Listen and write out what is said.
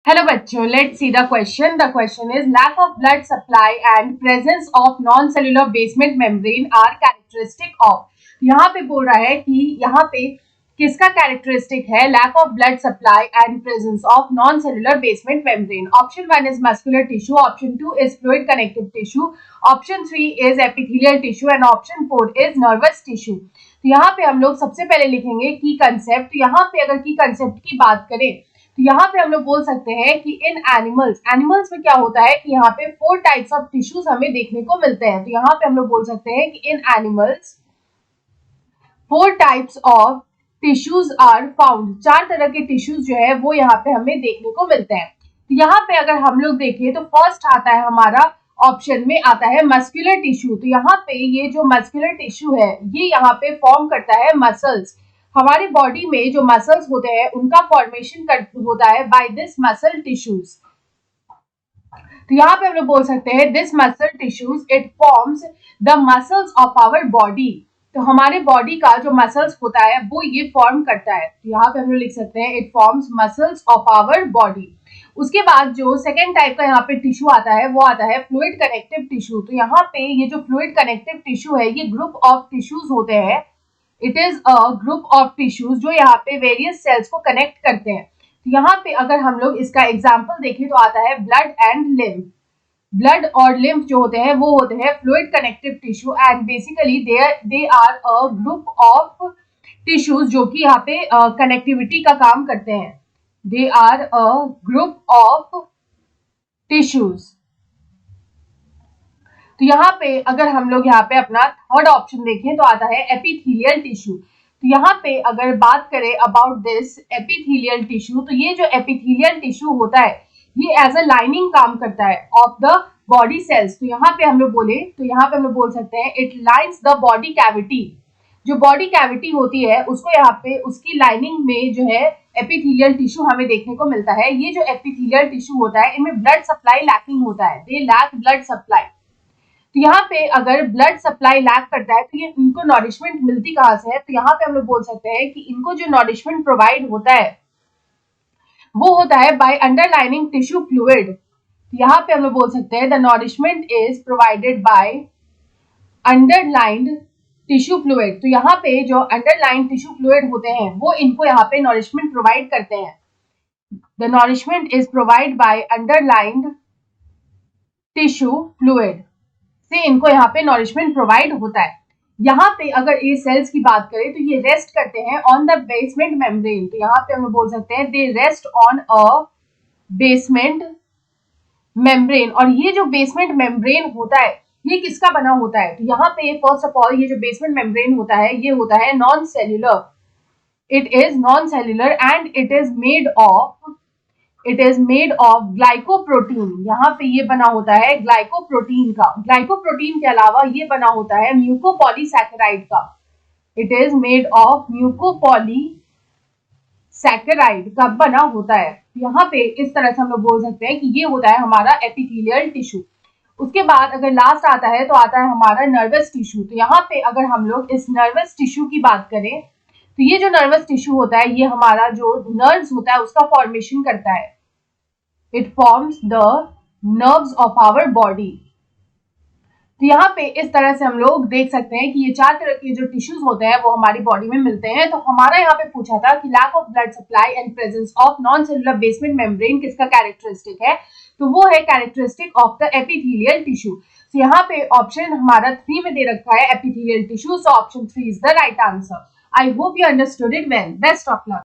Hello बच्चों, let's see the question. The question is lack of blood supply and presence of non-cellular basement membrane are characteristic of. यहाँ पे बोल रहा है कि यहाँ पे किसका कैरेक्टरिस्टिक है lack of blood supply and presence of non cellular basement membrane. Option 1 is muscular tissue, option 2 is fluid connective tissue, option 3 is epithelial tissue and option 4 is nervous tissue. तो यहाँ पे हम लोग सबसे पहले लिखेंगे की कंसेप्ट. यहाँ पे अगर की कंसेप्ट की बात करें तो यहाँ पे हम लोग बोल सकते हैं कि इन एनिमल्स में क्या होता है कि यहाँ पे 4 टाइप्स ऑफ टिश्यूज हमें देखने को मिलते हैं. तो यहाँ पे हम लोग बोल सकते हैं कि in animals 4 types of tissues are found. 4 तरह के टिश्यूज जो है वो यहाँ पे हमें देखने को मिलते हैं. तो यहाँ पे अगर हम लोग देखें तो फर्स्ट आता है हमारा ऑप्शन में आता है मस्कुलर टिश्यू. तो यहाँ पे ये जो मस्कुलर टिश्यू है ये यहाँ पे फॉर्म करता है मसल्स. हमारी बॉडी में जो मसल्स होते हैं उनका फॉर्मेशन होता है बाय दिस मसल टिश्यूज. तो यहाँ पे हम लोग बोल सकते हैं this muscle tissues it forms the muscles of our body. तो हमारे बॉडी का जो मसल्स होता है वो ये फॉर्म करता है. तो यहाँ पे हम लोग लिख सकते हैं it forms muscles of our body. उसके बाद जो सेकेंड टाइप का यहाँ पे टिश्यू आता है वो आता है फ्लूइड कनेक्टिव टिश्यू. तो यहाँ पे ये जो फ्लूइड कनेक्टिव टिश्यू है ये ग्रुप ऑफ टिश्यूज होते हैं. It is a group of tissues जो यहाँ पे वेरियस सेल्स को कनेक्ट करते हैं. तो यहाँ पे अगर हम लोग इसका एग्जाम्पल देखें तो आता है ब्लड एंड लिम्फ. ब्लड और लिम्फ जो होते हैं वो होते हैं fluid connective tissue and basically they are a group of tissues जो कि यहाँ पे कनेक्टिविटी का काम करते हैं. They are a group of tissues. तो यहाँ पे अगर हम लोग यहाँ पे अपना थर्ड ऑप्शन देखें तो आता है एपिथेलियल टिश्यू. तो यहाँ पे अगर बात करें अबाउट दिस एपिथेलियल टिश्यू तो ये जो एपिथेलियल टिश्यू होता है ये एज अ लाइनिंग काम करता है ऑफ द बॉडी सेल्स. तो यहाँ पे हम लोग बोले तो यहाँ पे हम लोग बोल सकते हैं it lines the body cavity. जो बॉडी कैविटी होती है उसको यहाँ पे उसकी लाइनिंग में जो है एपिथेलियल टिश्यू हमें देखने को मिलता है. ये जो एपिथेलियल टिश्यू होता है इनमें ब्लड सप्लाई लैकिंग होता है. They lack blood supply. तो यहाँ पे अगर ब्लड सप्लाई लैक करता है तो ये इनको नॉरिशमेंट मिलती कहाँ से है. तो यहाँ पे हम लोग बोल सकते हैं कि इनको जो नॉरिशमेंट प्रोवाइड होता है वो होता है बाय अंडरलाइनिंग टिश्यू फ्लूइड. यहाँ पे हम लोग बोल सकते हैं the nourishment is provided by underlined tissue fluid. तो यहाँ पे जो अंडरलाइंड टिश्यू फ्लूइड होते हैं वो इनको यहाँ पे नॉरिशमेंट प्रोवाइड करते हैं. The nourishment is provide by underlined tissue fluid से इनको यहाँ पे नॉरिशमेंट प्रोवाइड होता है. यहाँ पे अगर ये सेल्स की बात करें तो ये रेस्ट करते हैं ऑन द बेसमेंट मेम्ब्रेन. तो यहाँ पे हम बोल सकते हैं they rest on a basement membrane. और ये जो बेसमेंट मेम्ब्रेन होता है ये किसका बना होता है. तो यहाँ पे फर्स्ट ऑफ ऑल ये जो बेसमेंट मेम्ब्रेन होता है ये होता है non cellular. It is non cellular and it is made of glycoprotein. यहाँ पे ये बना होता है ग्लाइकोप्रोटीन का. ग्लाइकोप्रोटीन के अलावा ये बना होता है म्यूकोपॉलीसैकेराइड का. It is made of mucopolysaccharide का बना होता है. यहाँ पे इस तरह से हम लोग बोल सकते हैं कि ये होता है हमारा एपिथेलियल टिश्यू. उसके बाद अगर लास्ट आता है तो आता है हमारा नर्वस टिश्यू. तो यहाँ पे अगर हम लोग इस नर्वस टिश्यू की बात करें तो ये जो नर्वस टिश्यू होता है ये हमारा जो नर्व्स होता है उसका फॉर्मेशन करता है. It forms the nerves of our body. तो यहाँ पे इस तरह से हम लोग देख सकते हैं कि ये 4 तरह के जो टिश्यूज होते हैं वो हमारी बॉडी में मिलते हैं. तो हमारा यहाँ पे पूछा था कि lack of blood supply and presence of non cellular basement membrane किसका कैरेक्टरिस्टिक है. तो वो है characteristic of the epithelial tissue. तो यहाँ पे ऑप्शन हमारा 3 में दे रखा है epithelial tissue. So option 3 is the right answer. I hope you understood it well. Best of luck.